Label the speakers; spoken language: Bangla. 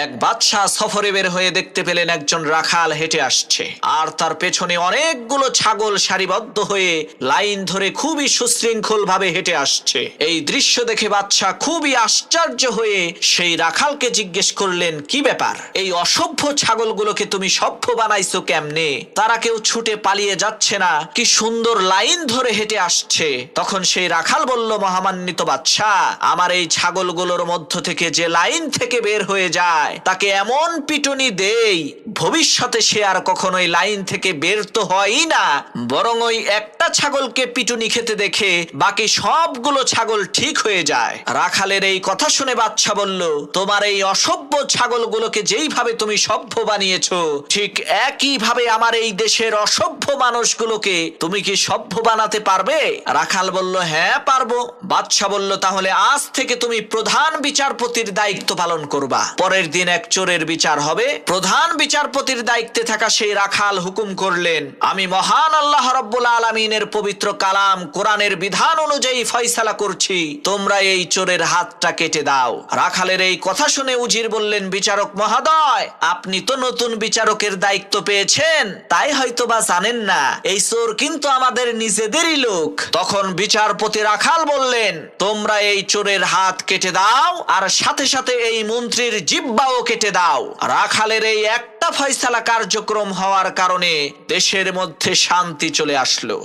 Speaker 1: এক বাদশাহ সফরে বের হয়ে দেখতে পেলেন একজন রাখাল হেঁটে আসছে, আর তার পেছনে অনেকগুলো ছাগল সারিবদ্ধ হয়ে লাইন ধরে খুবই সুশৃঙ্খল ভাবে হেঁটে আসছে। এই দৃশ্য দেখে বাদশাহ খুবই আশ্চর্য হয়ে সেই রাখালকে জিজ্ঞেস করলেন, কি ব্যাপার, এই অসভ্য ছাগলগুলোকে তুমি সভ্য বানাইছো কেমনে? তারা কেউ ছুটে পালিয়ে যাচ্ছে না, কি সুন্দর লাইন ধরে হেঁটে আসছে। তখন সেই রাখাল বলল, মহামান্বিত বাদশাহ, আমার এই ছাগলগুলোর মধ্য থেকে যে লাইন থেকে বের হয়ে যায় তাকে এমন পিটুনি দেই ভবিষ্যতে সে আর কখনোই লাইন থেকে বের তো হয়ই না, বরং ওই একটা ছাগলকে পিটুনি খেতে দেখে বাকি সবগুলো ছাগল ঠিক হয়ে যায়। রাখালের এই কথা শুনে বাদশা বলল, তোমার এই অসভ্য ছাগলগুলোকে যেইভাবে তুমি সভ্য বানিয়েছো, ঠিক একই ভাবে আমার এই দেশের অসভ্য মানুষগুলোকে তুমি কি সভ্য বানাতে পারবে? রাখাল বলল, হ্যাঁ পারবো। বাদশা বলল, তাহলে আজ থেকে তুমি প্রধান বিচারপতির দায়িত্ব পালন করবা। পরের দিন এক চোরের বিচার হবে। প্রধান বিচারপতির দায়িত্বে থাকা সেই রাখাল হুকুম করলেন, আমি মহান আল্লাহ রাব্বুল আলামিনের পবিত্র কালাম কোরআনের বিধান অনুযায়ী ফয়সালা করছি, তোমরা এই চোরের হাতটা কেটে দাও। রাখালের এই কথা শুনে উজির বললেন, বিচারক মহোদয়, আপনি তো নতুন বিচারকের দায়িত্ব পেয়েছেন, তাই হয়তো বা জানেন না এই চোর কিন্তু আমাদের নিজেদেরই লোক। তখন বিচারপতি রাখাল বললেন, তোমরা এই চোরের হাত কেটে দাও, আর সাথে সাথে এই মন্ত্রীর জিহ্বাও কেটে দাও। রাখালের এই একটা ফয়সালা কার্যক্রম হওয়ার কারণে দেশের মধ্যে শান্তি চলে আসলো।